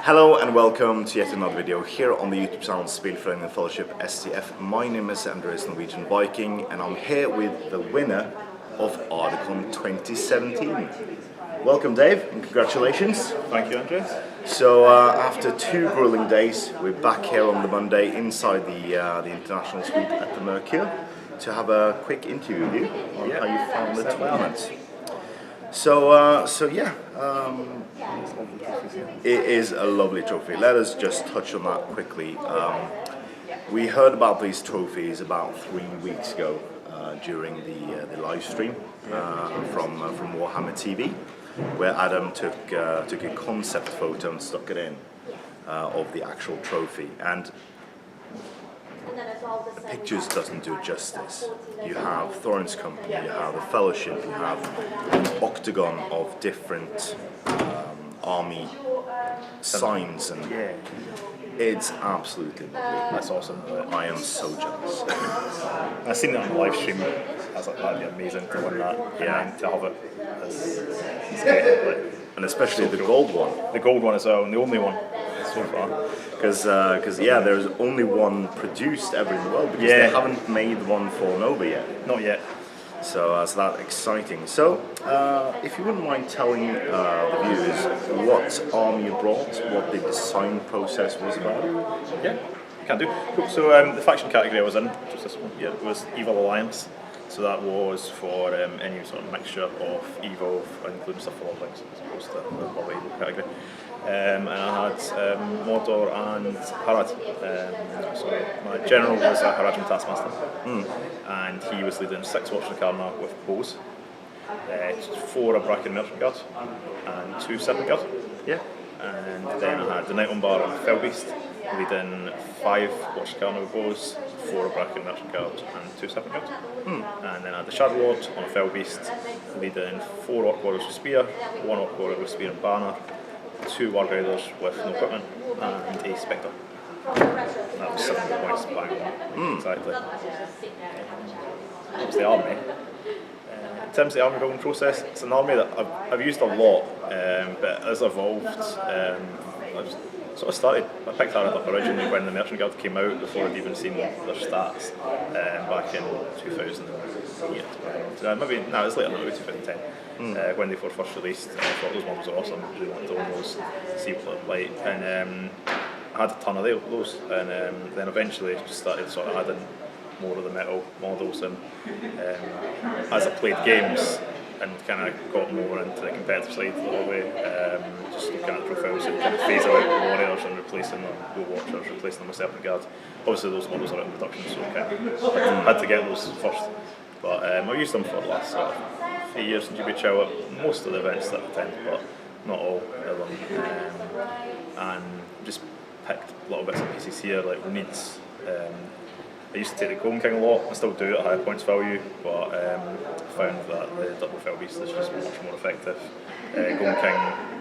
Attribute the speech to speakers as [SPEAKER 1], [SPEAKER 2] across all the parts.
[SPEAKER 1] Hello and welcome to yet another video here on the YouTube channel Spelföreningen Fellowship STF. My name is Andreas Norwegian Viking and I'm here with the winner of Ardacon 2017. Welcome Dave and congratulations.
[SPEAKER 2] Thank you Andreas.
[SPEAKER 1] So after 2 grueling days we're back here on the Monday inside the international suite at the Mercure to have a quick interview with you on how you found the tournament. It is a lovely trophy. Let us just touch on that quickly. We heard about these trophies about 3 weeks ago during the live stream from Warhammer TV, where Adam took a concept photo and stuck it in of the actual trophy. And the pictures doesn't do justice. You have Thorin's company, you have the Fellowship, you have an octagon of different army signs, and it's absolutely lovely.
[SPEAKER 2] That's awesome.
[SPEAKER 1] I am so jealous.
[SPEAKER 2] I've seen it on the live stream. I was like, that'd be amazing to win that.
[SPEAKER 1] Yeah.
[SPEAKER 2] And to have it. It's great.
[SPEAKER 1] And especially the gold one.
[SPEAKER 2] The gold one as well, and the only one so far.
[SPEAKER 1] Because yeah, there's only one produced ever in the world, because they haven't made one for Nova yet.
[SPEAKER 2] Not yet.
[SPEAKER 1] So that's exciting. So if you wouldn't mind telling the viewers what army you brought, what the design process was about.
[SPEAKER 2] Yeah, can do. Cool. So the faction category I was in, just this one here, was Evil Alliance. So that was for any sort of mixture of evil, including stuff for Lordlings, as opposed to the Lord Evil category. And I had Mordor and Harad. So my general was a Haradrim Taskmaster, and he was leading 6 Watchers of Karna with bows, 4 Ardacon Merchant Guard, and 2 Serpent Guard.
[SPEAKER 1] Yeah.
[SPEAKER 2] And then I had the Knight Umbar and Fell Beast, leading 5 Watchers of Karna with bows, 4 Ardacon Merchant Guard, and 2 Serpent Guard. And then I had the Shadow Lord on a Fell Beast, leading 4 Orc Warriors with Spear, 1 Orc Warrior with Spear and Banner, 2 Warg Riders with no equipment, and a Spectre. That was 70 points bang on. Exactly. That was the army. In terms of the army building process, it's an army that I've used a lot, but as evolved, I've sort of started. I picked that up originally when the Merchant Guard came out, before I'd even seen their stats, back in 2000. Maybe it was later, maybe 2010. When they were first released, I thought those ones were awesome. I really wanted to own those, see what they're like, and I had a ton of those, and then eventually just started sort of adding more of the metal models, and as I played games and kind of got more into the competitive side of the hobby, just looking at the profiles and kind of phasing out the Warriors and replacing them with Watchers, replacing them with Serpent Guard. Obviously those models are out in production, so I had to get those first. But I've used them for the last sort of 3 years in GBHL at most of the events that I attend, but not all of them. And just picked little bits and pieces here, like Reid's. I used to take the Golden King a lot. I still do it at higher points value, but I found that the Double Fell Beast is just much more effective. Golden King,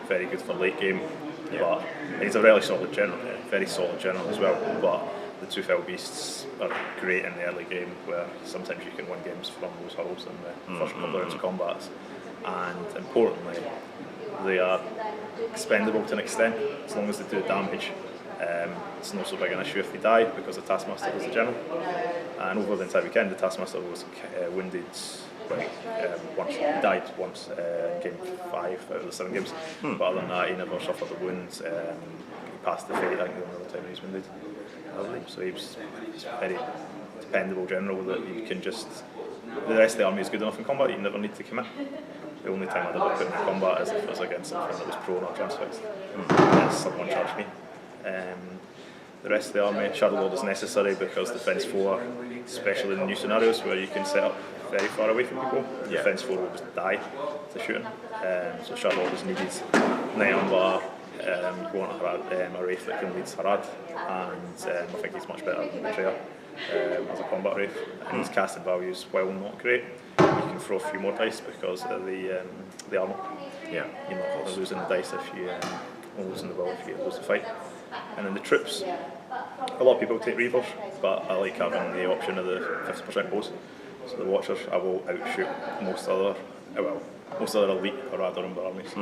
[SPEAKER 2] very good for late game, but he's a really solid general, very solid general as well. But the 2 Fell Beasts are great in the early game, where sometimes you can win games from those hulls in the first couple of rounds of combats. And importantly, they are expendable to an extent, as long as they do damage. It's not so big an issue if they die, because the Taskmaster was the general. And over the entire weekend, the Taskmaster was wounded once. He died once in game 5 out of the 7 games. But other than that, he never suffered a wound. He passed the fate, I think, the only time he was wounded. So he was a very dependable general that you can just. The rest of the army is good enough in combat, you never need to commit. The only time I'd ever put in combat is if it was against something that was prone or transfixed. Yes, someone charged me. The rest of the army, Shadow Lord is necessary because Defence 4, especially in the new scenarios where you can set up very far away from people, Defence 4 will just die to shooting. So Shadow Lord is needed. Knight Umbar, you want a Wraith that can lead Harad, and I think he's much better than Betrayer as a combat Wraith. And his casting value is, while not great, you can throw a few more dice because of the armour. Yeah, you're not going to lose in the dice if you lose in the will if you lose the fight. And then the troops, a lot of people take Reavers, but I like having the option of the 50% bows. So the Watchers, I will outshoot most other elite or Ardacon armies,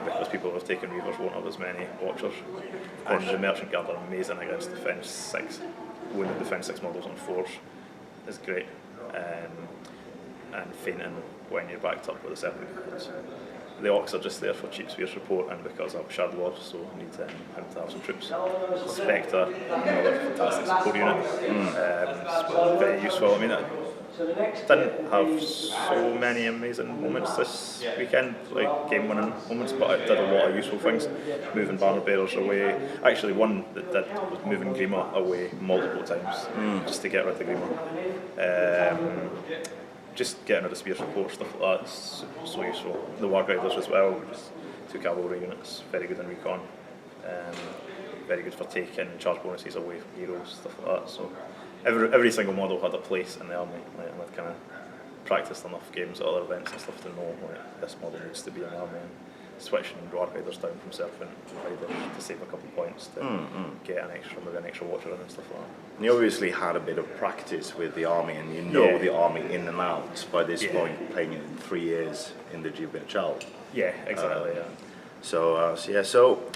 [SPEAKER 2] because people who have taken Reavers won't have as many Watchers. And the Merchant Guard are amazing against Defence 6. Wounded Defence 6 models on 4s is great. And fainting when you're backed up with the Serpent Guards. The Orcs are just there for cheap spear support, and because I'm Shard Lord, so I need him to have some troops. Spectre, another fantastic support unit. Very useful. I mean, I didn't have so many amazing moments this weekend, like game-winning moments, but I did a lot of useful things. Moving banner bearers away. Actually, one that did was moving Grima away multiple times, just to get rid of Grima. Just getting rid of spear support, stuff like that, is so useful. The Warg Riders as well, just 2 cavalry units, very good in recon, very good for taking charge bonuses away from heroes, stuff like that. So every single model had a place in the army, and I'd kind of practiced enough games at other events and stuff to know this model needs to be in the army. And switching Warg Riders down from Serpent Riders to save a couple of points to get maybe an extra Watcher in and stuff like that.
[SPEAKER 1] And you obviously had a bit of practice with the army, and you know the army in and out by this point, playing it in 3 years in the GBHL.
[SPEAKER 2] Yeah, exactly.
[SPEAKER 1] So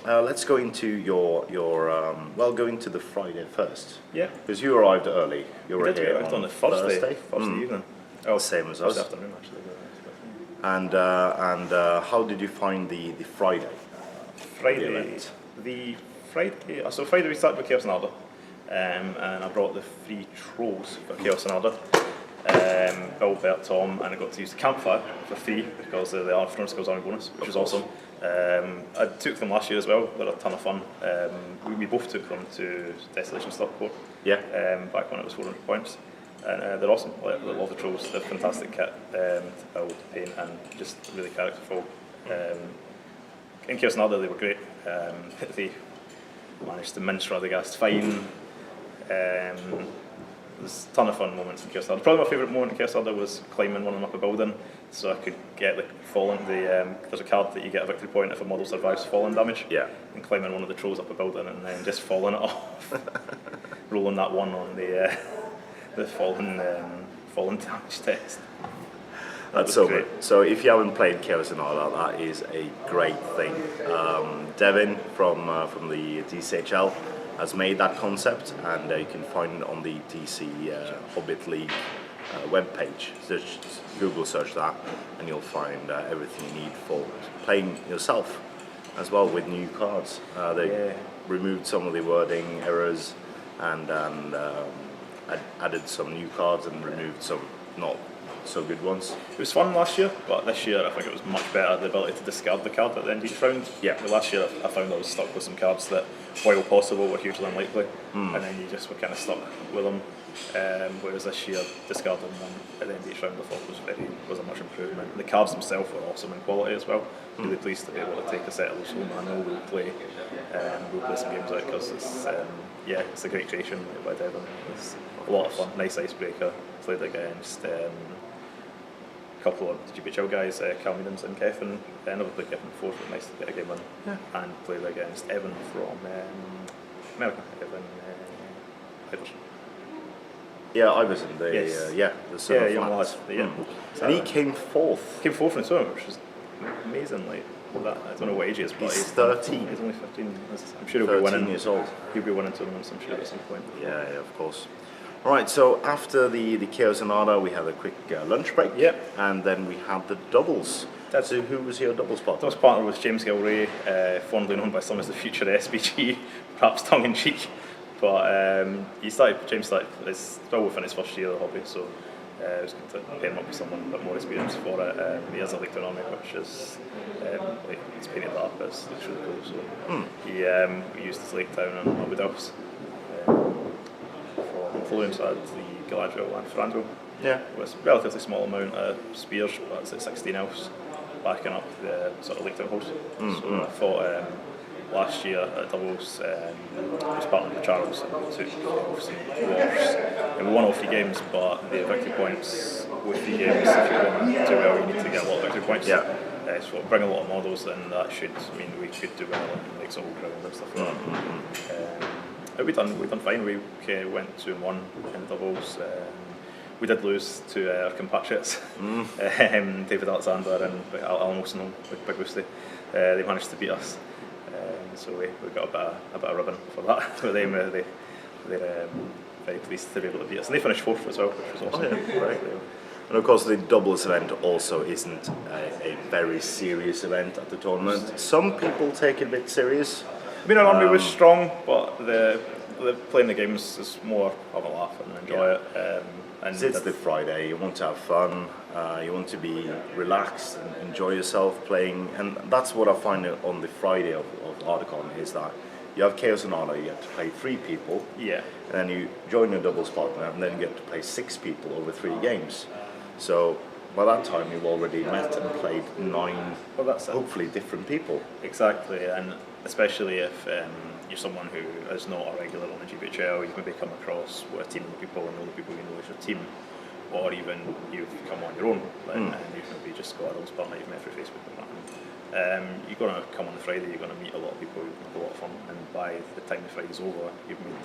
[SPEAKER 1] let's go into your go into the Friday first.
[SPEAKER 2] Yeah.
[SPEAKER 1] Because you arrived early. You were here
[SPEAKER 2] on the Thursday evening.
[SPEAKER 1] Oh, same as us.
[SPEAKER 2] Thursday afternoon, actually.
[SPEAKER 1] And how did you find the Friday?
[SPEAKER 2] So Friday we started with Chaos and Ardor, and I brought the 3 trolls for Chaos and Ardor. Bill, Bert, Tom, and I got to use the campfire for free because of the Armstrong Skills Army bonus, which was awesome. I took them last year as well. They're a ton of fun. We both took them to Desolation Stockport. Back when it was 400 points. And they're awesome. I love the trolls. They're fantastic kit to build, paint, and just really characterful. In Chaos and Ardor they were great. They managed to mince Radagast fine. There's a ton of fun moments in Chaos and Ardor. Probably my favourite moment in Chaos and Ardor was climbing one of them up a building, so I could get there's a card that you get a victory point if a model survives falling damage. And climbing one of the trolls up a building and then just falling it off, rolling that one on the fallen damage test.
[SPEAKER 1] That's so good. So if you haven't played Chaos and Ardor, that is a great thing. Devin from the DCHL has made that concept, and you can find it on the DC Hobbit League webpage. Just Google search that, and you'll find everything you need for playing yourself, as well with new cards. They removed some of the wording errors and added some new cards and removed some not so good ones.
[SPEAKER 2] It was fun last year, but this year I think it was much better, the ability to discard the card at the end of each round. Last year I found I was stuck with some cards that, while possible, were hugely unlikely, and then you just were kind of stuck with them. Whereas this year, discarding them at the end of each round I thought was a much improvement. The cards themselves were awesome in quality as well. Really pleased to be able to take a set of those home. I know we'll play some games out because it's a great creation by Devon. It's a lot of fun, nice icebreaker. Played against a couple of GBHL guys, Cal Meadams and Kevin. I never played Kevin before, but nice to get a game in. And played against Evan from America, Evan Iverson.
[SPEAKER 1] Iverson, the son of
[SPEAKER 2] young lad.
[SPEAKER 1] And he came fourth.
[SPEAKER 2] Came fourth in the tournament, which is amazing. Like that, I don't know what age he is, but
[SPEAKER 1] he's 13.
[SPEAKER 2] He's only 15. I'm sure he'll be winning.
[SPEAKER 1] Years old.
[SPEAKER 2] He'll be winning tournaments, I'm sure, at some point.
[SPEAKER 1] Yeah, of course. All right, so after the Chaos and Ardor, we had a quick lunch break. And then we had the doubles. So who was your doubles partner?
[SPEAKER 2] Doubles partner was James Gilray, fondly known by some as the future SBG, perhaps tongue in cheek. But James started, it's still within his first year of the hobby, so I was going to pair him up with someone a bit more experienced for it. He has a League army, which is, he's painted that up, it's really cool. So he used his Lake Town and Hobbit Elves. From Influence, I had the Galadriel and Ferandro. With a relatively small amount of spears, but it's at 16 elves, backing up the sort of Lake Town host. So I thought last year at doubles, I was partnered with Charles and we took elves and dwarves. And we won all 3 games, but the victory points with 3 games, if you want to do well, you need to get a lot of victory points. So bring a lot of models, and that should mean we could do well in like Soul Ground and stuff like that. We done fine. We went 2-1 in doubles. we did lose to our compatriots, David Alexander and Alan Wilson, Big Boosty. They managed to beat us, so we got a bit of ribbon for that. But they're very pleased to be able to beat us, and they finished 4th as well, which was awesome.
[SPEAKER 1] Oh, yeah, right. And of course, the doubles event also isn't a very serious event at the tournament. Some people take it a bit serious.
[SPEAKER 2] I mean, our army was strong, but the playing the games is more of a laugh and enjoy it. And
[SPEAKER 1] it's the Friday, you want to have fun, you want to be relaxed and enjoy yourself playing, and that's what I find on the Friday of Ardacon is that you have Chaos and Honor, you have to play 3 people,
[SPEAKER 2] yeah,
[SPEAKER 1] and then you join a doubles partner, and then you get to play 6 people over 3 games. So by that time you've already met and played 9, hopefully different people.
[SPEAKER 2] Exactly, and especially if you're someone who is not a regular on the GBHL, you've maybe come across with a team of people and all the people you know as your team, or even you've come on your own and you've maybe just got a doubles partner you've met through Facebook and that. You're going to come on the Friday, you're going to meet a lot of people, you're going to have a lot of fun, and by the time the Friday's over, you've made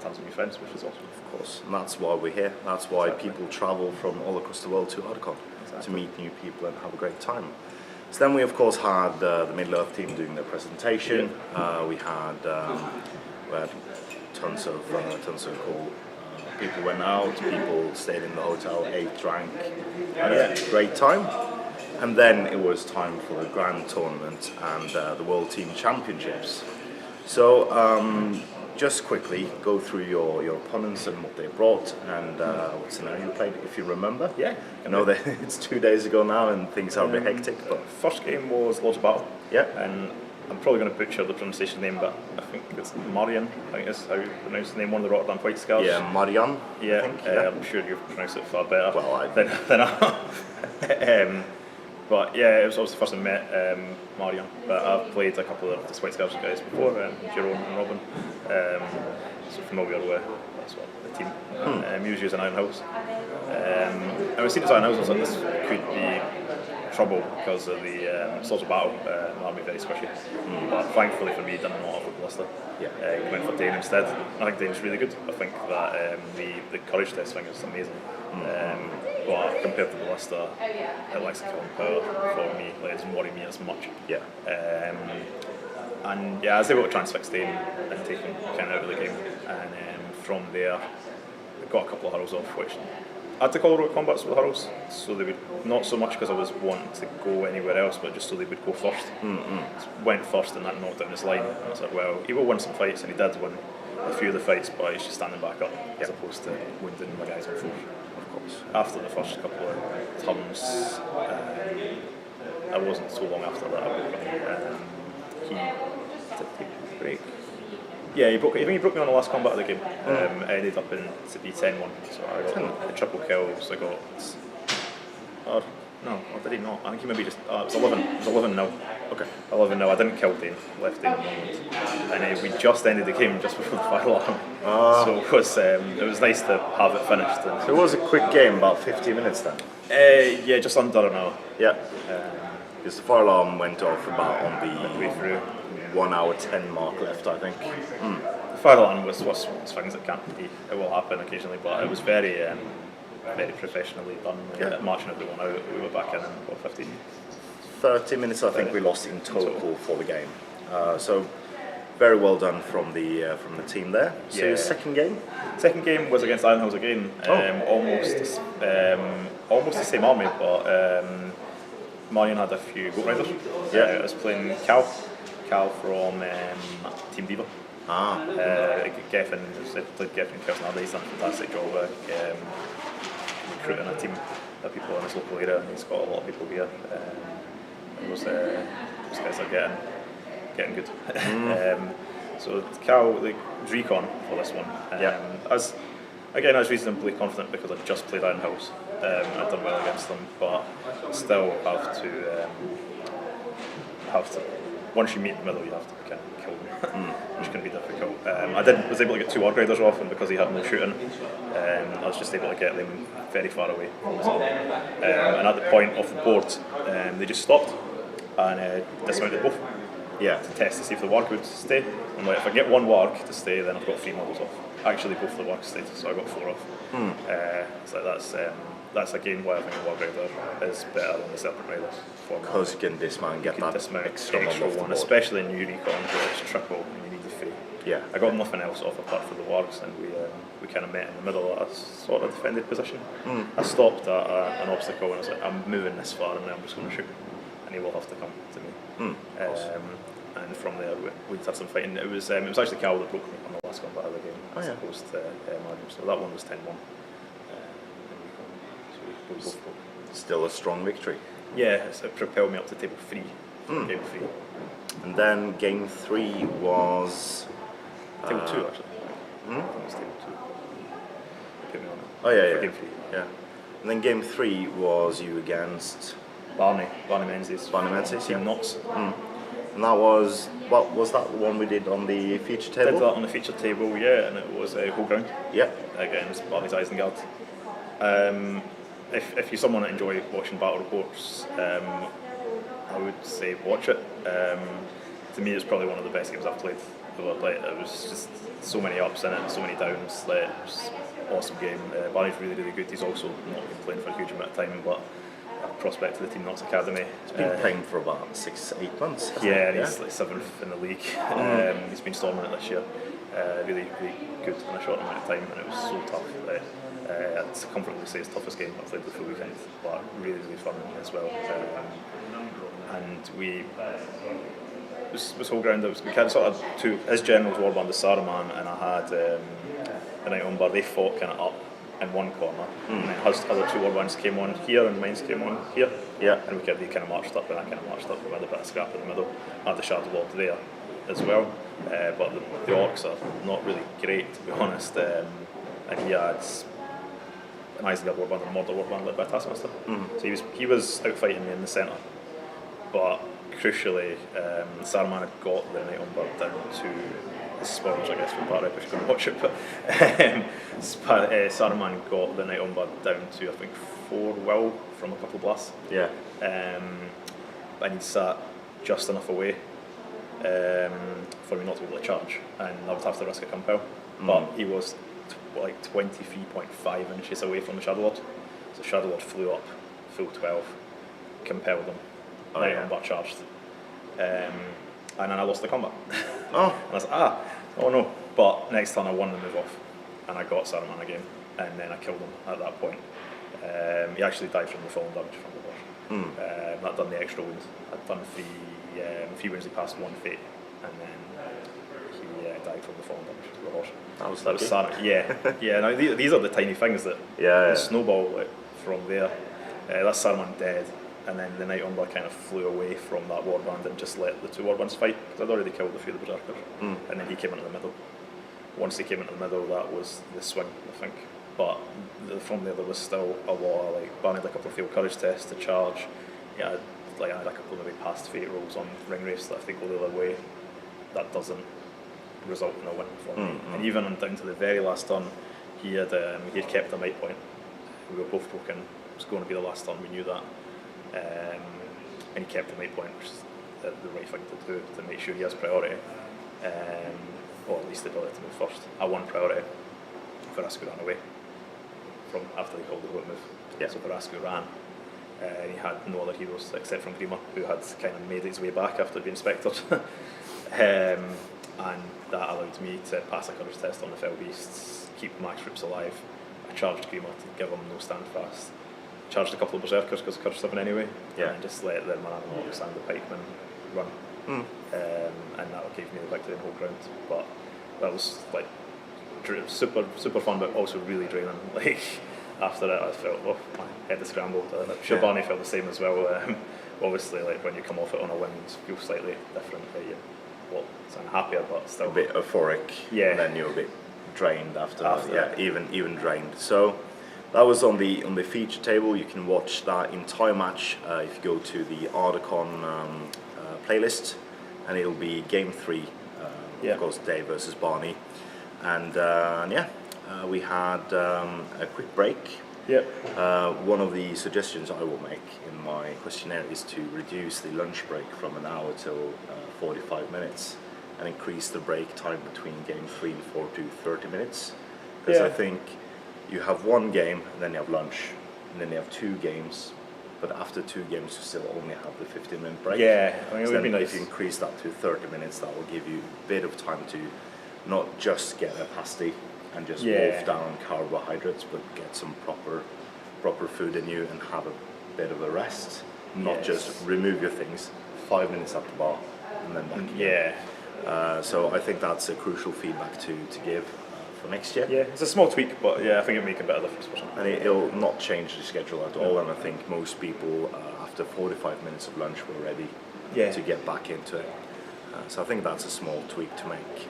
[SPEAKER 2] tons of new friends, which is awesome.
[SPEAKER 1] Of course, and that's why we're here. That's why people travel from all across the world to Ardacon to meet new people and have a great time. So then we of course had the Middle-earth team doing their presentation. We had tons of cool people went out, people stayed in the hotel, ate, drank, had a great time. And then it was time for the grand tournament and the World Team Championships. So just quickly go through your opponents and what they brought and what scenario you played, if you remember.
[SPEAKER 2] Yeah.
[SPEAKER 1] I know that it's 2 days ago now and things are a bit hectic, but
[SPEAKER 2] first game was Lords of Battle.
[SPEAKER 1] Yeah.
[SPEAKER 2] And I'm probably going to butcher the pronunciation name, but I think it's Marian, I think is how you pronounce the name, one of the Rotterdam White Scars.
[SPEAKER 1] Yeah, Marian.
[SPEAKER 2] Yeah,
[SPEAKER 1] I think, yeah.
[SPEAKER 2] I'm sure you've pronounced it far better
[SPEAKER 1] Well,
[SPEAKER 2] than I. But yeah, it was obviously the first time I met Marian, but I've played a couple of the White Scars guys before, Jerome and Robin, so familiar with the team. He was using Iron House. And we seen as Iron House, I was like, this could be trouble because of the Swords of Battle, army very squishy. But thankfully for me, he did not have a blister.
[SPEAKER 1] Yeah.
[SPEAKER 2] He went for Dane instead. I think Dane's really good. I think that the courage test thing is amazing. But compared to the blister, it likes to kill him power for me. Like, it doesn't worry me as much.
[SPEAKER 1] Yeah.
[SPEAKER 2] And yeah, I was able to transfix Dane and take him kind of out of the game. And from there, I got a couple of hurls off, which I had to call heroic combats with hurls, so they would, not so much because I was wanting to go anywhere else, but just so they would go first. Went first and that knocked down his line. And I said, well, he will win some fights, and he did win a few of the fights, but he's just standing back up as opposed to wounding my guys on 4. Of course. After the first couple of turns, I wasn't so long after that. He did take a break. Yeah, I think he broke me on the last combat of the game. I ended up to be 10-1, so I got the triple kills. I got. No, or did he not? I think he maybe just. It was 11. It was 11 now. Okay. 11 now. I didn't kill Dane. Left Dane in the moment, and we just ended the game just before the fire alarm. So it was nice to have it finished.
[SPEAKER 1] So it was a quick game, about 50 minutes then.
[SPEAKER 2] Yeah, just under an hour.
[SPEAKER 1] Yeah. Because the fire alarm went off about on the
[SPEAKER 2] way through.
[SPEAKER 1] 1 hour 10 mark left, I think.
[SPEAKER 2] The fire alarm was things that can't be. It will happen occasionally, but it was very professionally done. Marching everyone out, we were back in 15. 30
[SPEAKER 1] minutes, I think we lost in total for the game. So very well done from the team there. So your second game?
[SPEAKER 2] Second game was against Iron House again. Almost the same army, but Marion had a few goat riders. I was playing Cal from Team Diva. Geffen played Geffen Kirsten. He's done a fantastic job recruiting a team of people in his local area, and he's got a lot of people here. Those guys are getting good. So Cal, the Recon for this one. I was reasonably confident because I just played Iron House. I'd done well against them, but still have to. Once you meet in the middle, you have to kind of kill them, which can be difficult. I was able to get 2 Orc Riders off, and because he had no shooting, I was just able to get them very far away from us all. And at the point of the board, they just stopped and dismounted both. To test to see if the Warg would stay. And like, if I get 1 Warg to stay, then I've got 3 models off. actually both the work status, so I got 4 off. So that's again why I think War Rider is better than the Serpent Rider.
[SPEAKER 1] Because you can dismount and get that
[SPEAKER 2] dismount
[SPEAKER 1] extra
[SPEAKER 2] one, especially in new recons where it's triple and you need the free.
[SPEAKER 1] Yeah.
[SPEAKER 2] I got nothing else off apart from the wargs, and we kind of met in the middle at a sort of defended position. I stopped at an obstacle and I was like, I'm moving this far and then I'm just going to shoot, and he will have to come to me. And from there we had some fighting. It was actually Cal that broke me on the last combat of the game, as opposed to Magnum. So that one was 10-1. We both broke.
[SPEAKER 1] Still a strong victory.
[SPEAKER 2] Yeah, it propelled me up to table 3. Game 3.
[SPEAKER 1] And then game 3 was
[SPEAKER 2] Table 2 actually. I think it was table 2. Put me on it.
[SPEAKER 1] Oh yeah,
[SPEAKER 2] For
[SPEAKER 1] yeah.
[SPEAKER 2] game 3.
[SPEAKER 1] Yeah. And then game 3 was you against
[SPEAKER 2] Barney Menzies.
[SPEAKER 1] Barney Menzies,
[SPEAKER 2] Team
[SPEAKER 1] yeah.
[SPEAKER 2] Knots.
[SPEAKER 1] And that was, what was that the one we did on the feature table?
[SPEAKER 2] Did that on the feature table, yeah, and it was whole ground.
[SPEAKER 1] Yeah.
[SPEAKER 2] Against Barney's Isengard. If you're someone that enjoy watching battle reports, I would say watch it. To me, it's probably one of the best games I've played. Like, it was just so many ups in it, so many downs. Like, it was an awesome game. Barney's really, really good. He's also not been playing for a huge amount of time, but a prospect to the Team Knots Academy.
[SPEAKER 1] He's been playing for about 6-8 months.
[SPEAKER 2] Yeah, and he's like 7th in the league. He's been storming it this year. Really, really good in a short amount of time, and it was so tough. I'd comfortably say it's the toughest game I've played the full weekend, but really, really fun as well. And it was whole ground. We had sort of two. His generals warband the Saruman, and I had the Knight Umber. They fought kind of up in one corner, and then his other 2 warbands came on here, and mine came on here.
[SPEAKER 1] Yeah.
[SPEAKER 2] And they kind of marched up, and I kind of marched up. We had a bit of scrap in the middle. I had the Shadow Lord there as well, but the orcs are not really great, to be honest. And he had an Isengard warband and a Mordor warband led by Taskmaster. So he was out fighting me in the centre, but crucially, Saruman had got the Knight Umber down to, this is spoilers I guess for Barry if you're going to watch it, but Saruman got the Knight Umber down to I think 4 will from a couple of blasts.
[SPEAKER 1] Yeah.
[SPEAKER 2] And he sat just enough away for me not to be able to charge, and I would have to risk a compel. But he was like 23.5 inches away from the Shadow Lord, so Shadow Lord flew up full 12, compelled him. Knight Umber charged, and then I lost the combat. And I was like, oh no. But next turn I won the move off, and I got Saruman again, and then I killed him at that point. He actually died from the falling damage from the horse. That done the extra wound. I'd done 3 wounds. He passed 1 fate, and then he died from the falling damage to the horse.
[SPEAKER 1] That was
[SPEAKER 2] Saruman. Yeah. Now these are the tiny things that snowball like, from there. That's Saruman dead. And then the Knight Umber kind of flew away from that warband and just let the 2 warbands fight, because I'd already killed a few of the berserkers. And then he came into the middle. Once he came into the middle, that was the swing, I think. But from there was still a lot of, like, Barney had a couple of field courage tests to charge. I had a couple of maybe past fate rolls on ring race that I think go the other way. That doesn't result in a win for me. And even down to the very last turn, he had kept a might point. We were both broken. It was going to be the last turn, we knew that. And he kept the might point, which is the right thing to do to make sure he has priority, or at least the ability to move first. I won priority. Verasco ran away from after they called the road move.
[SPEAKER 1] Yeah.
[SPEAKER 2] So Verasco ran, and he had no other heroes except from Grima, who had kind of made his way back after being spectred. And that allowed me to pass a courage test on the fell beasts, keep max troops alive. I charged Grima to give him no stand fast. Charged a couple of berserkers because of Curse 7 anyway, and just let the Mananox and the pikemen run, and that gave me the victory in whole ground. But that was like super fun, but also really draining. Like after it, I felt my head is scrambled. And I'm sure Barney felt the same as well. Obviously, like when you come off it on a win, you feel slightly different. I'm happier, but still
[SPEAKER 1] a bit euphoric.
[SPEAKER 2] Yeah,
[SPEAKER 1] and then you're a bit drained after that. Even drained. So. That was on the feature table. You can watch that entire match if you go to the Ardacon playlist, and it'll be game 3. Of course, Dave versus Barney, and we had a quick break. One of the suggestions I will make in my questionnaire is to reduce the lunch break from an hour till 45 minutes, and increase the break time between game 3 and 4 to 30 minutes. because I think you have one game and then you have lunch, and then you have 2 games. But after 2 games, you still only have the 15-minute break.
[SPEAKER 2] Yeah, I mean, it
[SPEAKER 1] So
[SPEAKER 2] would be
[SPEAKER 1] then
[SPEAKER 2] nice.
[SPEAKER 1] if you increase that to 30 minutes, that will give you a bit of time to not just get a pasty and just wolf down carbohydrates, but get some proper food in you and have a bit of a rest. Not just remove your things, 5 minutes at the bar, and then back again. So I think that's a crucial feedback to give for next year.
[SPEAKER 2] Yeah, it's a small tweak, but yeah, I think it'll make a bit of difference for some.
[SPEAKER 1] And it'll not change the schedule at all, and I think most people, after 45 minutes of lunch, were ready to get back into it. So I think that's a small tweak to make.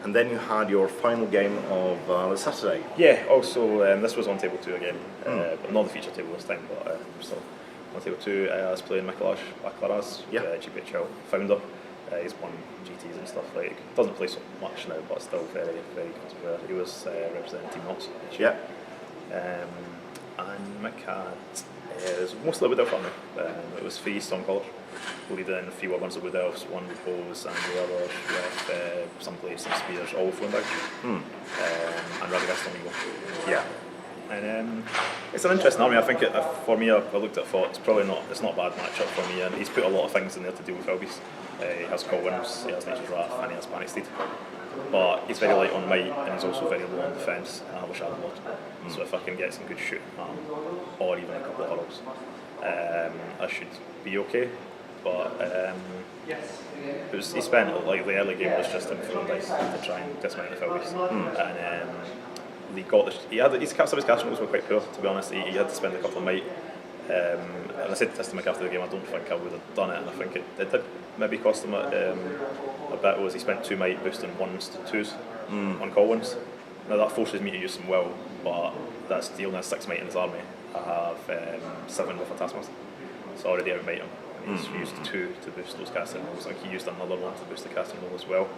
[SPEAKER 1] And then you had your final game of the Saturday.
[SPEAKER 2] Yeah, also this was on table 2 again, but not the feature table this time, but still on table 2. I was playing Nicolas Baclaras, GPHL founder. He's won GTs and stuff, like doesn't play so much now, but still very good player. He was representing Team Knots. And Mick had is mostly Wood Elf family. It was 3 Storm Colours, leading 3 were ones of Wood Elves, 1 with bows, and the other with some blades, some spears, all thrown down. And Radagast on Eagle. And it's an interesting army. I think for me, I looked at it, thought it's not a bad matchup for me, and he's put a lot of things in there to deal with Elvis. He has Call Winds, he has Nature's Wrath, and he has Panic Steed. But he's very light on might, and he's also very low on defence, and I have a Shadow Lord. So if I can get some good shooting, or even a couple of hurls, I should be okay. But he spent, like, the early game was just him throwing dice to try and dismount the Elvis. And his some casting rolls were quite poor, to be honest. He had to spend a couple of might. And I said this to Mick after the game, I don't think I would have done it, and I think it did maybe cost him a bit. Was he spent 2 might boosting 1s to 2s on Call Winds. Now that forces me to use some will, but that's the only 6 might in his army. I have 7 with a Taskmaster, so I already outmight him. And he's used 2 to boost those casting rolls. I think he used another 1 to boost the casting roll as well.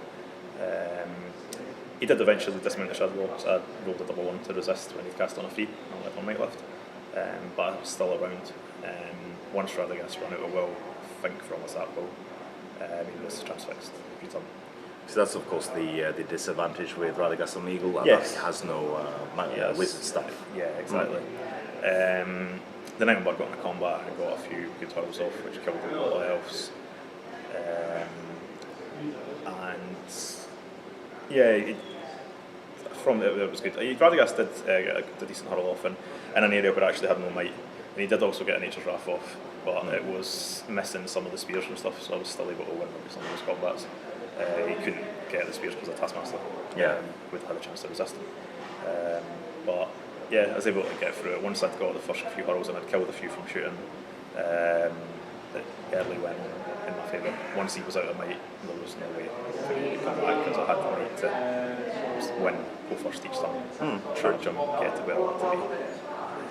[SPEAKER 2] He did eventually dismount the Shadow Lord, so I rolled a double 1 to resist when he cast on a 3 and let 1 might left. But I was still around. Once Radagast ran out of will, I think from a Zap will, he was transfixed.
[SPEAKER 1] So that's of course the disadvantage with Radagast on Eagle, that he has no wizard stuff.
[SPEAKER 2] Yeah, exactly. The Nightmare got in the combat and got a few good hurls off, which killed a lot of elves. From it was good. Radagast did get a decent hurl off in an area where I actually had no might, and he did also get a Nature's Wrath off, but it was missing some of the spears and stuff, so I was still able to win maybe some of those combats. He couldn't get the spears because of Taskmaster. Would have had a chance to resist him. But yeah, I was able to get through it. Once I'd got the first few hurls and I'd killed a few from shooting, the early win in my favour. Once he was out of might, there was no way for me to come back because I had the might to win, go first each time, try and jump, get to where I wanted to be.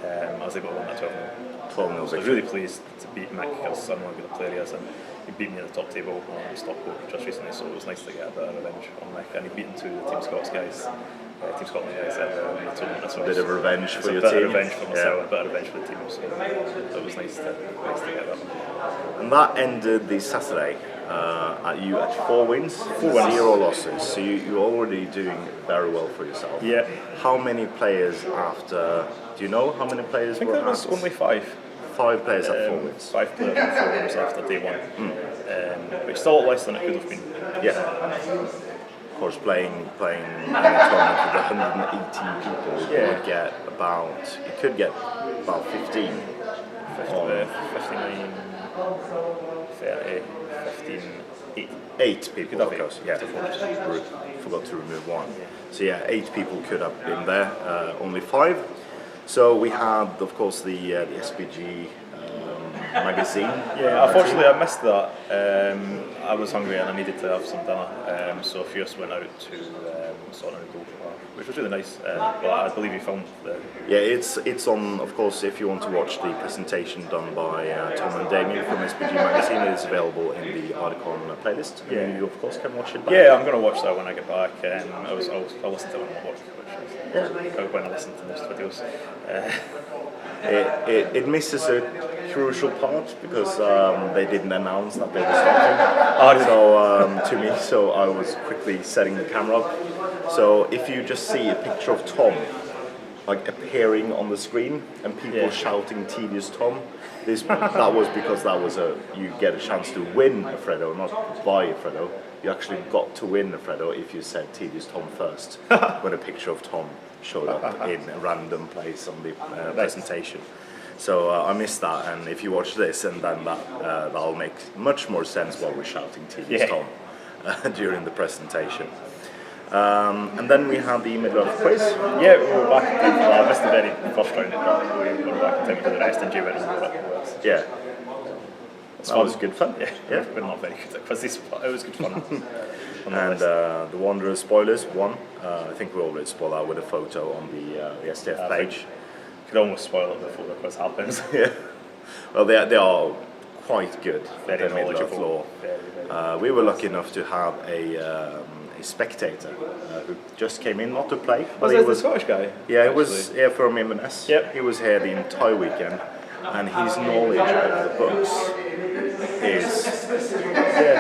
[SPEAKER 2] I was able to win that 12-0.
[SPEAKER 1] So
[SPEAKER 2] I was really pleased to beat Mick because I know how good a player he is, and he beat me at the top table on Stockport just recently, so it was nice to get a bit of revenge on Mick, and he beat 2 of the Team Scots guys. Team Scotland guys at the tournament as well.
[SPEAKER 1] A bit of revenge for your
[SPEAKER 2] team. A bit
[SPEAKER 1] team.
[SPEAKER 2] of revenge for myself, a bit of revenge for the team. So it was nice to get that one.
[SPEAKER 1] And that ended the Saturday at 4 wins, 0 losses. So you're already doing very well for yourself.
[SPEAKER 2] Yeah.
[SPEAKER 1] How many players after? Do you know how many players?
[SPEAKER 2] I think there was only 5.
[SPEAKER 1] 5 players at 4 wins.
[SPEAKER 2] 5 players at 4 wins after day 1, which is still less than it could have been.
[SPEAKER 1] Yeah. Of course, playing in a tournament with 118 people, you could get about 15.
[SPEAKER 2] 59, 30, 15, 8.
[SPEAKER 1] 8 people,
[SPEAKER 2] of
[SPEAKER 1] course. Yeah. Forgot to remove 1. So yeah, 8 people could have been there, only 5. So we had, of course, the SPG magazine.
[SPEAKER 2] Yeah, unfortunately I missed that. I was hungry and I needed to have some dinner, so Fierce went out to sort of go, which was really nice. But I believe he filmed the...
[SPEAKER 1] Yeah, it's on, of course, if you want to watch the presentation done by Tom and Damien from SPG magazine, it is available in the Ardacon playlist. Yeah, you of course can watch it back.
[SPEAKER 2] Yeah, I'm going to watch that when I get back. I'll listen to it when I work, which is when I listen to most videos.
[SPEAKER 1] It misses a crucial part because they didn't announce that they were starting. To me, so I was quickly setting the camera up, So if you just see a picture of Tom like appearing on the screen and people shouting "Tedious Tom," that was because you get a chance to win a Freddo, not buy a Freddo. You actually got to win a Freddo if you said "Tedious Tom" first when a picture of Tom showed up in a random place on the presentation. So I missed that, and if you watch this, and then that'll make much more sense while we're shouting "Tedious Tom" during the presentation. And then we had the middle of the quiz.
[SPEAKER 2] Yeah, we were back in time for that. I missed the very first round, but we were back in time for the rest, and Jay went and won.
[SPEAKER 1] Yeah. That was good fun.
[SPEAKER 2] Yeah. We're not very good at quizzes, but it was good fun.
[SPEAKER 1] And the Wanderer spoilers won. I think we already spoiled that with a photo on the STF page.
[SPEAKER 2] Could almost spoil it before the quiz happens.
[SPEAKER 1] Yeah. Well, they are quite good.
[SPEAKER 2] Very knowledgeable.
[SPEAKER 1] We were lucky enough to have a spectator who just came in, not to play.
[SPEAKER 2] Was it the Scottish guy?
[SPEAKER 1] Yeah, it was from Inverness.
[SPEAKER 2] Yep.
[SPEAKER 1] He was here the entire weekend, and his knowledge of the books is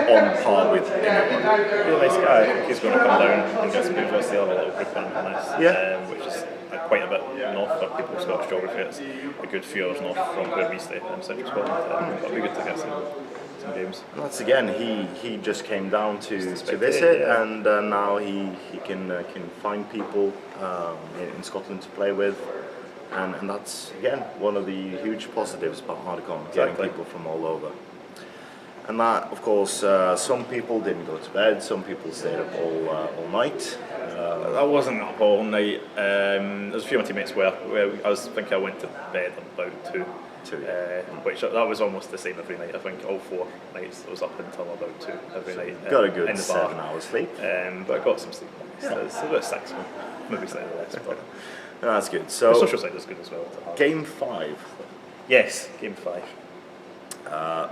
[SPEAKER 1] on par with anyone.
[SPEAKER 2] Really nice guy. I think he's going to come down and get some people to have a little group on Inverness, which is quite a bit north for people with Scottish geography. It's a good few hours north from where we stay in central Scotland. But it'll be good to get some games.
[SPEAKER 1] And that's again, he just came down to visit, and now he can find people in Scotland to play with, and that's again one of the huge positives about Ardacon, getting people from all over. And that, of course, some people didn't go to bed, some people stayed up all night.
[SPEAKER 2] I wasn't up all night. There's a few of my teammates where I went to bed about 2. Which that was almost the same every night. I think all 4 nights I was up until about 2 every night.
[SPEAKER 1] Got a good
[SPEAKER 2] in the bar.
[SPEAKER 1] 7 hours sleep.
[SPEAKER 2] But I got some sleep. It's about 6, maybe slightly less. But
[SPEAKER 1] that's good. So
[SPEAKER 2] the social side is good as well.
[SPEAKER 1] Game 5.
[SPEAKER 2] Yes, game 5.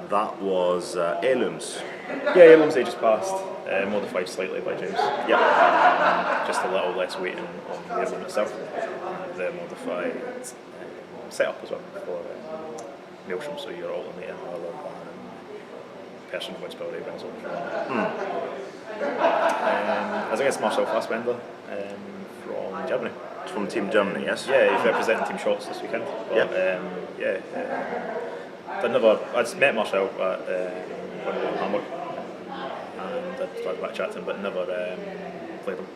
[SPEAKER 1] That was Heirlooms.
[SPEAKER 2] Yeah, Heirlooms they just passed, modified slightly by James.
[SPEAKER 1] Yeah.
[SPEAKER 2] Just a little less weighting on the Heirloom itself. The modified setup as well for Maelstrom, so you're alternating rather than person who wins power brings on. I was against Marcel Fassbender from Germany.
[SPEAKER 1] From Team Germany, yes?
[SPEAKER 2] Yeah, he's representing Team Shots this weekend. But, I'd met Marcel at when we were in Hamburg, and I'd had a bit chat to him, but never played him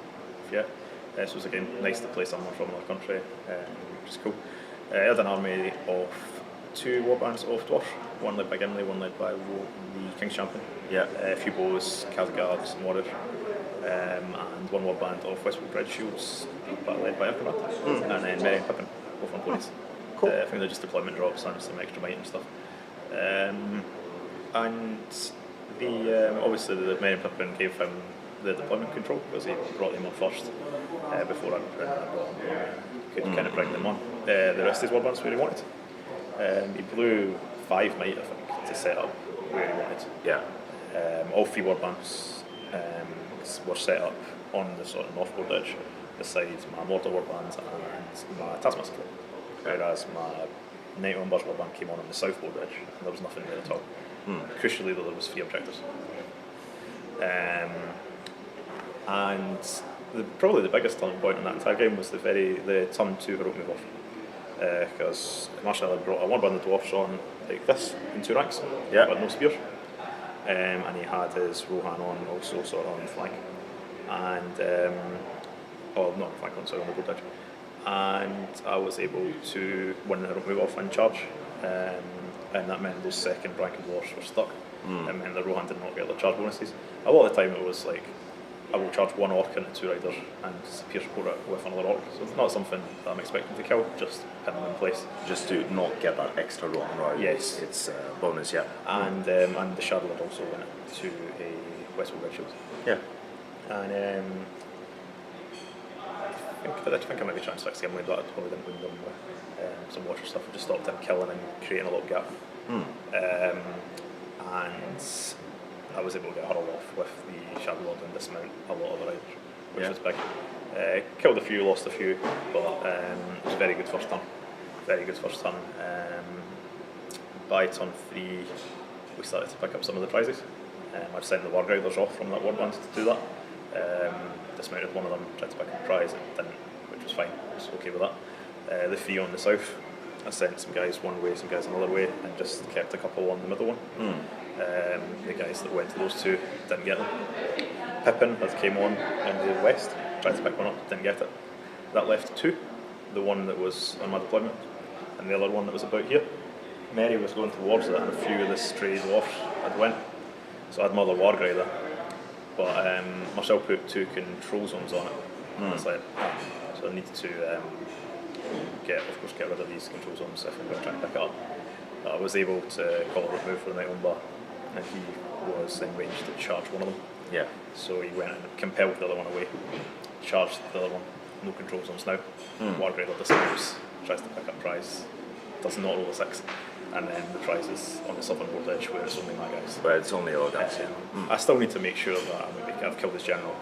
[SPEAKER 2] yet. So it was again nice to play someone from another country, which is cool. I had an army of 2 warbands of dwarf, one led by Gimli, one led by the King's Champion.
[SPEAKER 1] Yeah.
[SPEAKER 2] A few bows, Khazgards and Warriors, and one warband of Westwood Red Shields, led by Ardacon, and then Merry and Pippin, both on ponies.
[SPEAKER 1] Cool.
[SPEAKER 2] I think they're just deployment drops and some extra might and stuff. And the obviously the Merry and Pippin gave him the deployment control because he brought them on first before I could kind of bring them on. The rest of his warbands where he wanted. He blew 5 might, I think, to set up where he wanted.
[SPEAKER 1] Yeah.
[SPEAKER 2] All 3 warbands were set up on the sort of northboard edge, beside my Mordor warband and my Taskmaster. Whereas my Night Numbers warband came on the southboard edge, and there was nothing there at all. Crucially, though, there was 3 objectives. And probably the biggest turning point in that entire game was the turn 2 heroic move off. Because Marshall had brought a warband of dwarfs on like this in 2 ranks, but no spears. And he had his Rohan on also sort of on the flank. And, not flank on, sorry, on the board edge. And I was able to win the heroic move off and charge. And that meant those second rank dwarfs were stuck. It meant the Rohan did not get their charge bonuses. A lot of the time it was like, I will charge 1 orc into 2 riders and pierce support it with another orc. So it's not something that I'm expecting to kill, just pin them in place.
[SPEAKER 1] Just to not get that extra rock, right?
[SPEAKER 2] Yes.
[SPEAKER 1] It's a bonus, yeah.
[SPEAKER 2] And the Shadow had also went to a Westwood Red Shield.
[SPEAKER 1] Yeah.
[SPEAKER 2] And I think I might be trying to fix Gimli, but I probably didn't win them with some watcher stuff. I just stopped him killing and creating a little gap. And I was able to get a huddle off with the Shadow Lord and dismount a lot of the riders, which was big. Killed a few, lost a few, but it was a very good first turn. Very good first turn. By turn 3, we started to pick up some of the prizes. I've sent the Wargriders off from that warband to do that. Dismounted one of them, tried to pick up a prize, it didn't, which was fine, I was okay with that. The three on the south, I sent some guys one way, some guys another way, and just kept a couple on the middle one. The guys that went to those two didn't get them. Pippin that came on in the west, tried to pick one up, didn't get it. That left two, the one that was on my deployment, and the other one that was about here. Mary was going towards it, and a few of the stray dwarfs had went. So I had Mother Wargrey there, but Marcel put 2 control zones on it. And it's like, so I needed to get rid of these control zones if I'm going to try and pick it up. I was able to call a remove for the Night Umber, and he was in range to charge one of them.
[SPEAKER 1] Yeah.
[SPEAKER 2] So he went and compelled the other one away, charged the other one, no control zones now. Wargrave disappears, tries to pick up prize, does not roll a 6, and then the prize is on the southern board edge where it's only my guys.
[SPEAKER 1] Where it's only your guys.
[SPEAKER 2] I still need to make sure that I've killed his general,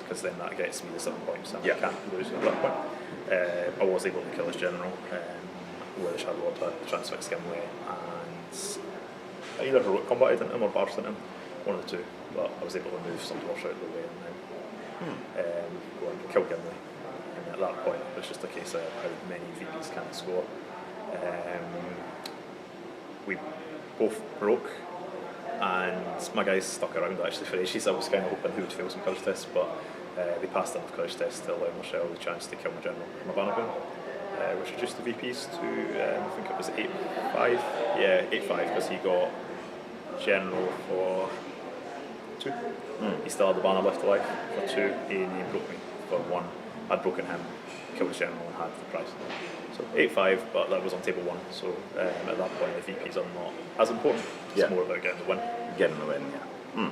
[SPEAKER 2] because then that gets me the 7 points and I can't lose at that point. I was able to kill his general where the Shadow Lord had transfixed Gimli, and I either heroic combated into him or barged into him, one of the two, but I was able to move some dwarfs out of the way and then go and kill Gimli. And at that point it was just a case of how many VPs can I score. We both broke, and my guys stuck around actually for ages. I was kind of hoping he would fail some courage tests, but they passed enough courage tests to allow Marcel the chance to kill my general from Ardacon, which reduced the VPs to I think it was 8-5. Yeah, 8-5, because he got general for 2. He still had the banner left alive for 2, and he broke me for 1. I'd broken him, killed his general, and had the prize. So 8-5, but that was on table 1, so at that point the VPs are not as important. It's more about getting the win.
[SPEAKER 1] Getting the win, yeah.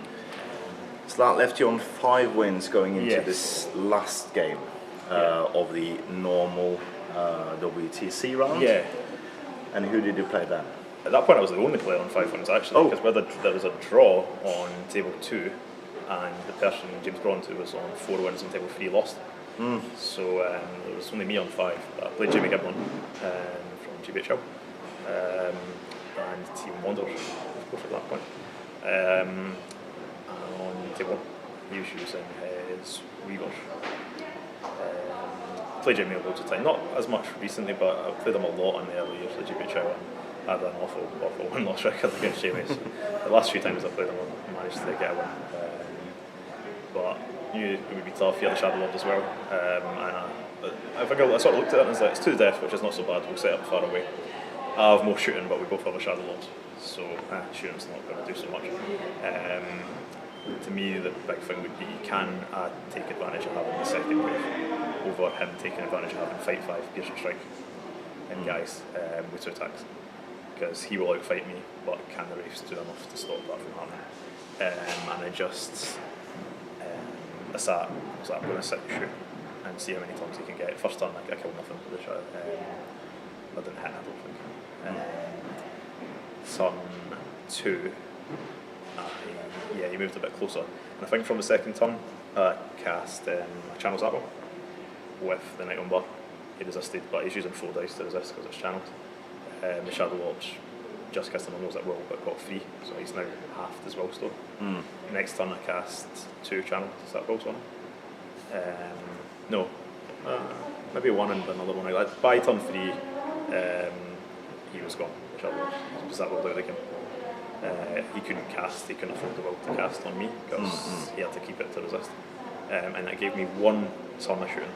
[SPEAKER 1] So that left you on 5 wins going into this last game of the normal WTC round.
[SPEAKER 2] Yeah.
[SPEAKER 1] And who did you play then?
[SPEAKER 2] At that point I was the only player on 5 wins actually, because there was a draw on table 2, and the person James Bronte was on 4 wins and table 3 lost. So there was only me on 5. I played Jamie Giblin from GBHL and Team Wanderers, of course, at that point. And on table 1, he was using his Weavers. Played Jamie loads of time, not as much recently, but I played him a lot in the early years of the GBHL and had an awful win-loss record against Jamie. So the last few times I played him, I managed to get a win. But knew it would be tough. He had the Shadow Lord as well, and I think I sort of looked at it and was like, it's 2 to death, which is not so bad. We'll set up far away. I have more shooting, but we both have a Shadow Lord, so shooting's not going to do so much. To me, the big thing would be, can I take advantage of having the second wave over him taking advantage of having Fight 5, Piercing Strike, and guys with 2 attacks? Because he will outfight me, but can the Wraiths do enough to stop that from happening? And I just I sat, I'm going to sit and shoot and see how many times he can get. First turn I killed nothing with the shot. I didn't hit, I don't think. Turn 2, he moved a bit closer. And I think from the second turn I cast Channel's Apple with the Night Umber. He resisted, but he's using 4 dice to resist because it's channeled. The Shadow Lord just cast him on those at will, but got 3, so he's now halved his will store. Next turn I cast 2 channels, is that also on? No, maybe 1 and another one. By turn 3, he was gone, the Shadow Lord, because that willed out again. He couldn't afford the will to cast on me, because he had to keep it to resist. And that gave me 1 turn of shooting,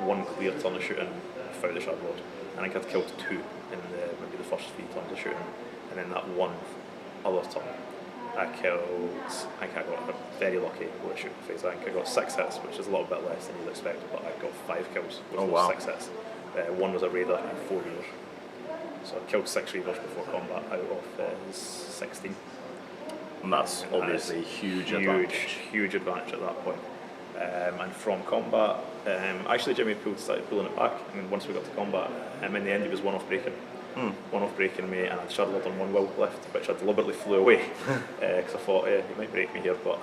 [SPEAKER 2] 1 clear turn of shooting without the Shadow Lord. I think I'd killed 2 in maybe the first 3 turns of shooting. And then that 1 other turn, I got very lucky with the shooting phase. I think I got 6 hits, which is a little bit less than you'd expect, but I got 5 kills with those 6 hits. 1 was a Raider and 4 Reavers. So I killed 6 Reavers before combat out of 16.
[SPEAKER 1] And that's obviously huge advantage.
[SPEAKER 2] Huge advantage at that point. And from combat, actually Jimmy started pulling it back, and once we got to combat, in the end he was 1 off breaking. 1 off breaking me, and I had Shadow Lord on 1 will left, which I deliberately flew away because I thought, he might break me here, but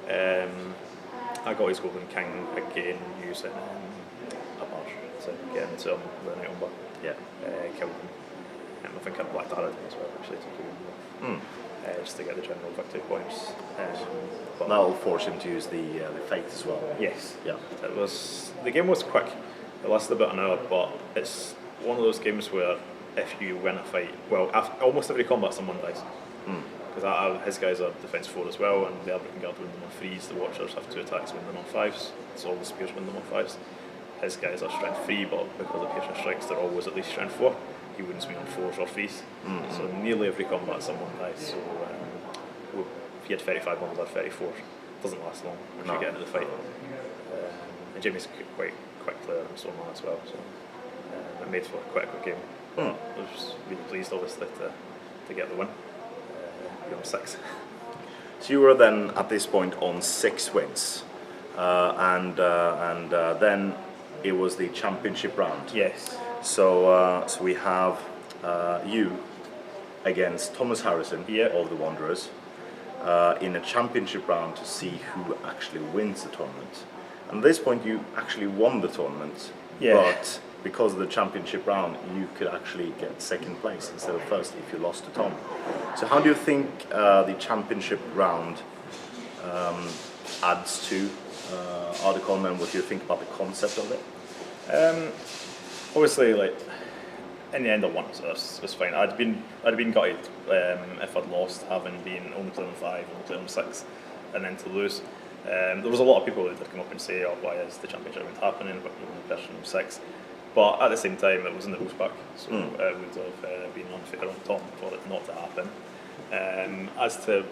[SPEAKER 2] I got his Golden King again using a barge to get into him with a Night Umber. Killed him. I think I Black Arrowed as well, actually, to do him. just to get the general victory points. But
[SPEAKER 1] That'll force him to use the fate as well.
[SPEAKER 2] yes,
[SPEAKER 1] Yeah.
[SPEAKER 2] the game was quick. It lasted about an hour, but it's one of those games where if you win a fight, well, almost every combat's someone dies. Because his guys are defence 4 as well, and the Ardacon guard win them on 3s, the Watchers have 2 attacks, win them on 5s, so all the spears win them on 5s. His guys are strength 3, but because of piercing strikes, they're always at least strength 4. He wins me on 4s or 3s. So nearly every combat someone dies. So if you had 35 bombs or 34, it doesn't last long once you get into the fight. And Jamie's quite quick player and so on as well, so it made for quite a quick game. I was really pleased, obviously, to get the win. On 6.
[SPEAKER 1] So you were then at this point on 6 wins, and then it was the championship round.
[SPEAKER 2] Yes.
[SPEAKER 1] So we have you against Thomas Harrison of the Wanderers in a championship round to see who actually wins the tournament. And at this point, you actually won the tournament, but because of the championship round, you could actually get 2nd place instead of 1st if you lost to Tom. So how do you think the championship round adds to Ardacon, and what do you think about the concept of it?
[SPEAKER 2] Obviously, like in the end, I won, so that's fine. I'd been gutted if I'd lost, having been only playing on 5, only playing on 6, and then to lose. There was a lot of people who did come up and say, "Oh, why is the championship round happening? But you're only playing on 6." But at the same time, it was in the rules book, so it would have been unfair on Tom for it not to happen. As to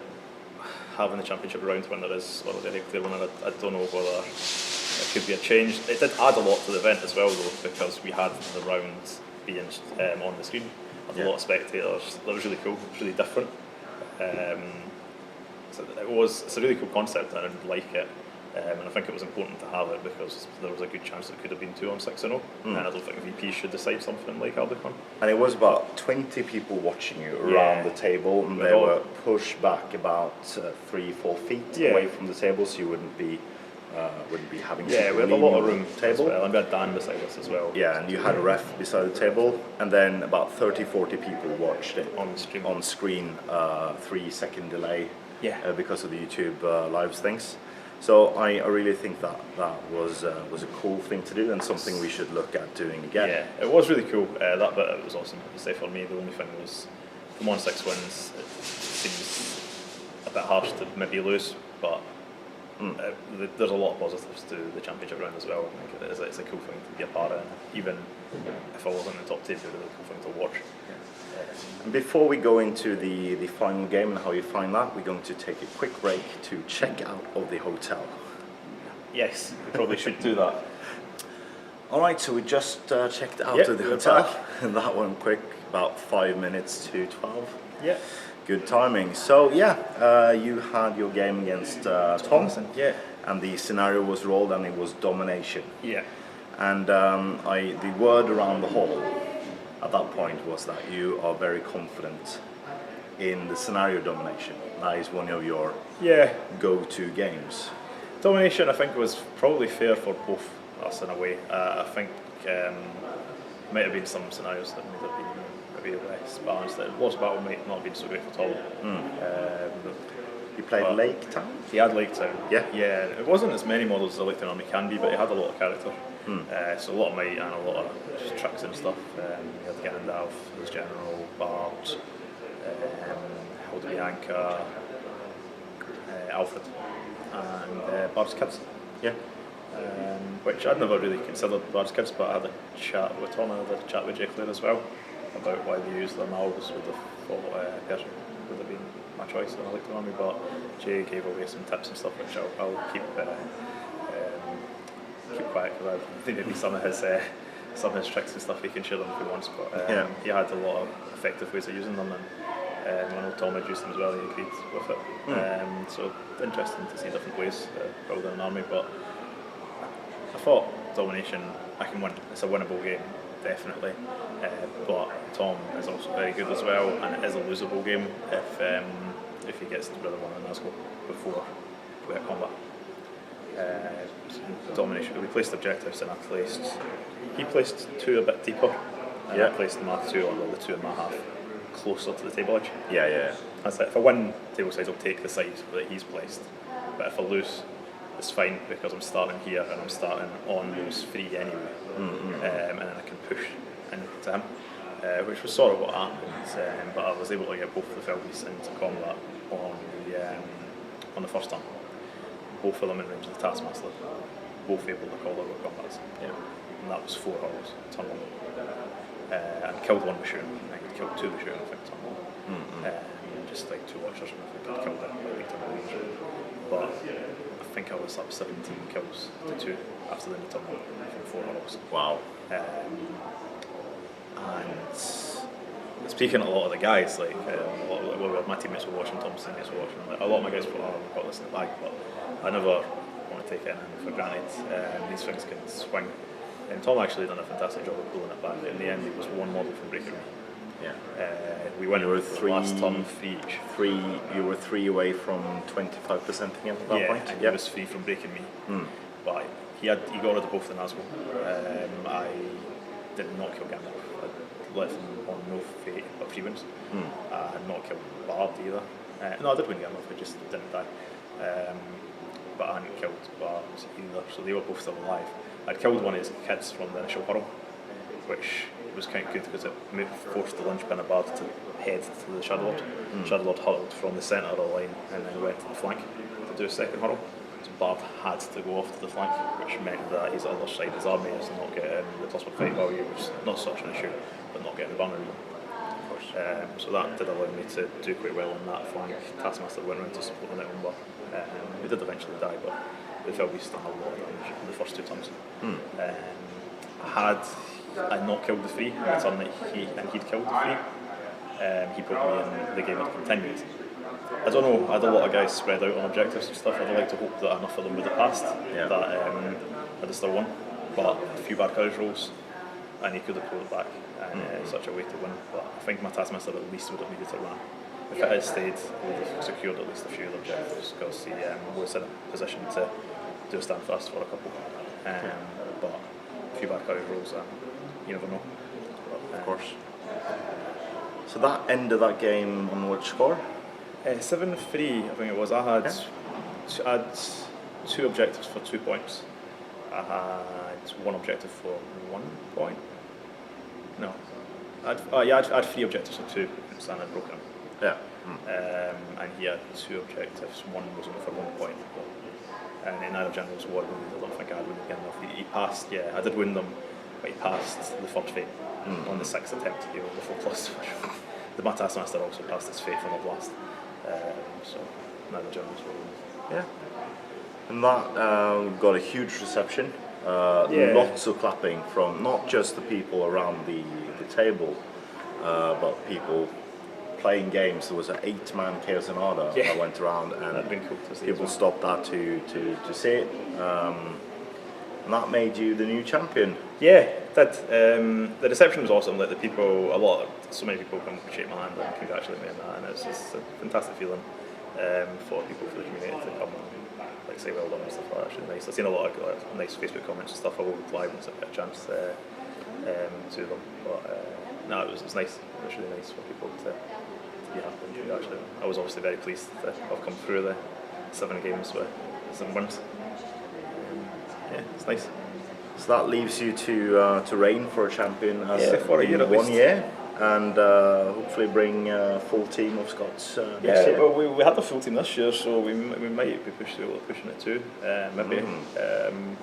[SPEAKER 2] having the championship round when there is already a clear winner, I don't know whether it could be a change. It did add a lot to the event as well, though, because we had the rounds being on the screen. Had a lot of spectators. That was really cool. It was really different. So it's a really cool concept, and I like it. And I think it was important to have it because there was a good chance it could have been 2 on 6 and 0. And I don't think VP should decide something like Ardacon.
[SPEAKER 1] And it was about 20 people watching you around the table, and they were pushed back about 3-4 feet away from the table, so you wouldn't be having
[SPEAKER 2] we had a lot of room table. And we had Dan beside us as well.
[SPEAKER 1] Yeah, and you had a ref beside the table, and then about 30-40 people watched it on screen 3-second delay because of the YouTube live things. So I really think that was a cool thing to do, and something we should look at doing again.
[SPEAKER 2] Yeah, it was really cool. That bit it was awesome. Say for me, the only thing was from on 6 wins, it seems a bit harsh to maybe lose, but there's a lot of positives to the championship round as well. I think it's a cool thing to be a part of, and even if I wasn't in the top 10, it would be a really cool thing to watch.
[SPEAKER 1] And before we go into the final game and how you find that, we're going to take a quick break to check out of the hotel.
[SPEAKER 2] Yes, we probably should do that.
[SPEAKER 1] Alright, so we just checked out of the hotel, and that went quick, about 5 minutes to 12.
[SPEAKER 2] Yeah.
[SPEAKER 1] Good timing. So you had your game against Tom, and the scenario was rolled, and it was domination.
[SPEAKER 2] Yeah.
[SPEAKER 1] And the word around the hall at that point was that you are very confident in the scenario domination. That is one of your go-to games.
[SPEAKER 2] Domination, I think, was probably fair for both us in a way. I think might have been some scenarios that might have been maybe less balanced. The Lost Battle might not have been so great for Tom.
[SPEAKER 1] You played Lake Town?
[SPEAKER 2] He had Lake Town.
[SPEAKER 1] Yeah.
[SPEAKER 2] It wasn't as many models as a Lake Town army can be, but he had a lot of character. So a lot of might and a lot of just tricks and stuff. He had Gandalf, his General, Bart, Bianca, Alfred, and Bard's Kids.
[SPEAKER 1] Yeah.
[SPEAKER 2] Which I'd never really considered Bard's Kids, but I had a chat with Tom, and I had a chat with Jay Clare as well about why they used their mouths with the Persian. Would have been my choice in a Lake Town army, but Jay gave away some tips and stuff which I'll keep quiet, because I think maybe some of his tricks and stuff he can share them if he wants, but he had a lot of effective ways of using them, and I know Tom had used them as well, and he agreed with it. So interesting to see different ways of building an army, but I thought domination, I can win. It's a winnable game, definitely, but Tom is also very good as well, and it is a losable game if he gets to Brother One and Asco before we hit combat. Domination, we placed objectives, and he placed 2 a bit deeper, and I placed my 2 or the 2 in my half. closer to the table edge.
[SPEAKER 1] Yeah.
[SPEAKER 2] That's like, if I win table sides, I'll take the side that he's placed. But if I lose, it's fine because I'm starting here and I'm starting on those 3 anyway. And then I can push into him, which was sort of what happened. But I was able to get both the Felbies into combat on the first turn. Both of them in range of the Taskmaster. Both able to call their combats.
[SPEAKER 1] Yeah.
[SPEAKER 2] And that was 4 horrors, turn 1. And killed 1 with shooting. I think killed 2 with shooting, I think, turn 1. Just like 2 watchers, and I think I killed it by later range. But I think I was up 17 kills to 2 after the turn 1 from 4 horrors.
[SPEAKER 1] Wow.
[SPEAKER 2] And speaking to a lot of the guys, like my teammates were watching, Tom's teammates were watching, like, a lot of my guys thought, oh, we've got this in the bag, but I never want to take anything for granted. These things can swing. And Tom actually done a fantastic job of pulling it back. In the end, it was 1 model from breaking me.
[SPEAKER 1] Yeah.
[SPEAKER 2] We went
[SPEAKER 1] You were
[SPEAKER 2] the last turn 3 each.
[SPEAKER 1] You were 3 away from 25% again at that point.
[SPEAKER 2] And he was 3 from breaking me. But he got rid of both the Nazgul. I did not kill Gandalf. I left him on no fate but 3 wins. I had not killed Bard either. No, I did win Gandalf, I just didn't die. But I hadn't killed Bard either, so they were both still alive. I'd killed one of his kids from the initial hurl, which was kind of good because it forced the linchpin of Bard to head to the Shadow Lord. Shadow Lord hurled from the centre of the line and then went to the flank to do a second hurl. So Bard had to go off to the flank, which meant that his other side, his army, is not getting the +1 fight value, which is not such an issue, but not getting the banner either. So that did allow me to do quite well on that flank. Taskmaster went around to support the Netherumber. We did eventually die, but the Felbies done a lot of damage in the first 2 turns. Had I not killed the 3 in the turn that he'd killed the 3, he put me in the game had continued. I don't know, I had a lot of guys spread out on objectives and stuff. I'd like to hope that enough of them would have passed, that I'd have still won. But a few bad courage rolls, and he could have pulled it back, and such a way to win. But I think my Taskmaster at least would have needed to run. If it had stayed, I would have secured at least a few of the objectives because he was in a position to do a stand fast for a couple. But a few bad courage rolls, you never know. But,
[SPEAKER 1] of course. So that ended that game on which score?
[SPEAKER 2] 7-3, I think it was. I had 2 objectives for 2 points. I had 1 objective for 1 point. No, I had 3 objectives for 2 points and I'd broken them.
[SPEAKER 1] Yeah.
[SPEAKER 2] And he had 2 objectives. 1 was only for 1 point. And in either General's War, I don't think I had won again enough. He passed. Yeah, I did win them, but he passed the first fate on the 6th attempt to deal with the 4+. The Taskmaster also passed his fate from the blast. So neither General's War.
[SPEAKER 1] Yeah. And that got a huge reception. Lots of clapping from not just the people around the table, but people playing games. There was an 8-man Chaos and Arda that went around, and
[SPEAKER 2] that'd been cool to see
[SPEAKER 1] people stopped that to see it. And that made you the new champion.
[SPEAKER 2] Yeah, that the reception was awesome. Like the people, so many people come shake my hand and congratulate me on that, and it's just a fantastic feeling for people, for the community to come and like say well done and stuff like that. It's really nice. I've seen a lot of nice Facebook comments and stuff. I will reply once I get a chance to them. But no, it was nice. It was really nice for people to be happy and congratulate me. I was obviously very pleased to have come through the 7 games with 7 wins. Yeah, it's nice.
[SPEAKER 1] So that leaves you to reign for a champion as
[SPEAKER 2] for a year at
[SPEAKER 1] 1
[SPEAKER 2] least.
[SPEAKER 1] year, and hopefully bring a full team of Scots next year.
[SPEAKER 2] Well, we had the full team this year, so we might be pushing it too. Maybe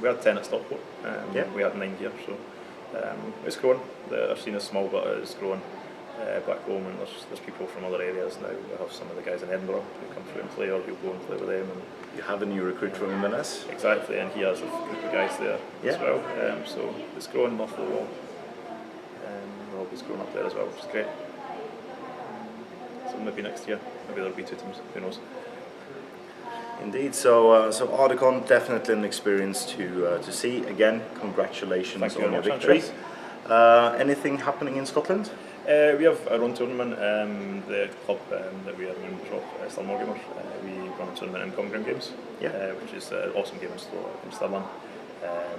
[SPEAKER 2] we had 10 at Stockport. We had 9 here, so it's growing. Our scene is small, but it's growing back home, and there's people from other areas now. We have some of the guys in Edinburgh who come through and play, or we'll go and play with them. And
[SPEAKER 1] you have a new recruit from Inverness.
[SPEAKER 2] Exactly, and he has a group of guys there as well. So it's growing off the wall. Robbie's growing up there as well, which is great. So maybe next year, maybe there'll be 2 teams. Who knows?
[SPEAKER 1] Indeed. So Ardacon, definitely an experience to see. Again, congratulations on your victory. Anything happening in Scotland?
[SPEAKER 2] We have our own tournament. The club that we are members of, Stirling Gamers, we run a tournament in Common Ground Games, which is an awesome game in Stirling.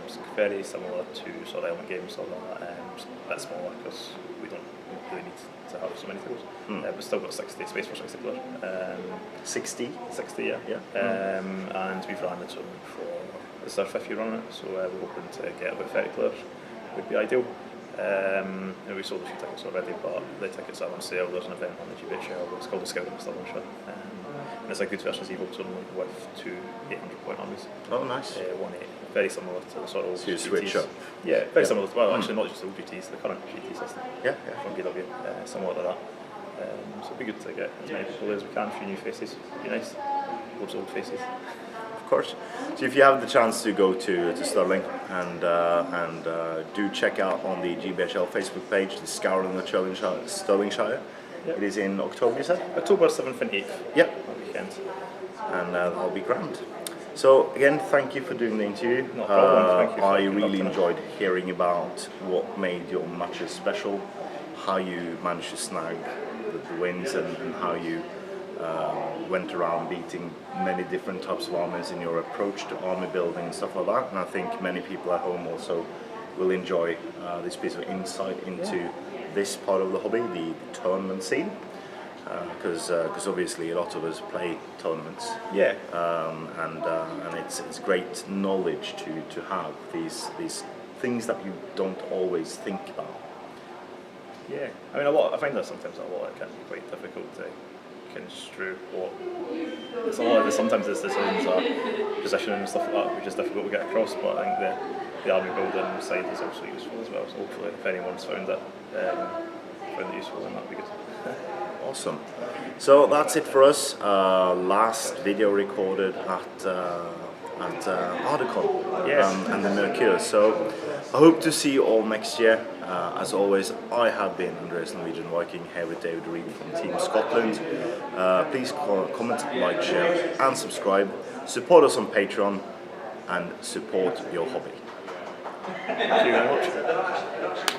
[SPEAKER 2] It's very similar to sort of Element Games, just a bit smaller because we don't really need to have so many tools. But still got 60 space for 60 players.
[SPEAKER 1] 60?
[SPEAKER 2] 60, yeah. And we've ran the tournament for, this is our 5th year running it, so we're hoping to get about 30 players, would be ideal. And we sold a few tickets already, but the tickets are on sale. There's an event on the GBHL, it's called the Scouting Stirlingshire. And it's a good versus evil tournament with 2 800-point armies.
[SPEAKER 1] Oh, nice.
[SPEAKER 2] 1-8, very similar to the sort of old
[SPEAKER 1] So you
[SPEAKER 2] GTs.
[SPEAKER 1] switch up.
[SPEAKER 2] Yeah, very similar to, well, actually not just the old GTs, the current GT system.
[SPEAKER 1] Yeah.
[SPEAKER 2] From BW, similar to that. So it'd be good to get as many people as we can, a few new faces, it'd be nice. Loads of old faces.
[SPEAKER 1] Of course. So if you have the chance to go to Stirling and do check out on the GBHL Facebook page, the Scouring the Stirlingshire.
[SPEAKER 2] Yep.
[SPEAKER 1] It is in October, you said?
[SPEAKER 2] October 7th and 8th.
[SPEAKER 1] Yep.
[SPEAKER 2] That weekend.
[SPEAKER 1] And that'll be grand. So again, thank you for doing the interview.
[SPEAKER 2] No problem. Thank you for
[SPEAKER 1] I really
[SPEAKER 2] conducting it.
[SPEAKER 1] enjoyed hearing about what made your matches special, how you managed to snag the wins, and how you went around beating many different types of armies in your approach to army building and stuff like that. And I think many people at home also will enjoy this piece of insight into this part of the hobby, the tournament scene. Because obviously a lot of us play tournaments,
[SPEAKER 2] Yeah.
[SPEAKER 1] and it's great knowledge to have these things that you don't always think about.
[SPEAKER 2] Yeah. I mean, I find that sometimes a lot it can be quite difficult to construe what. It's a lot of sometimes the decisions are positioning and stuff like that, which is difficult to get across. But I think the army building side is also useful as well. So hopefully, if anyone's found it useful, then that'd be good.
[SPEAKER 1] Awesome. So that's it for us. Last video recorded at Ardacon and the Mercure. So I hope to see you all next year. As always, I have been Andreas Norwegian Viking here with David Reid from Team Scotland. Please comment, like, share and subscribe. Support us on Patreon and support your hobby.
[SPEAKER 2] Thank you very much.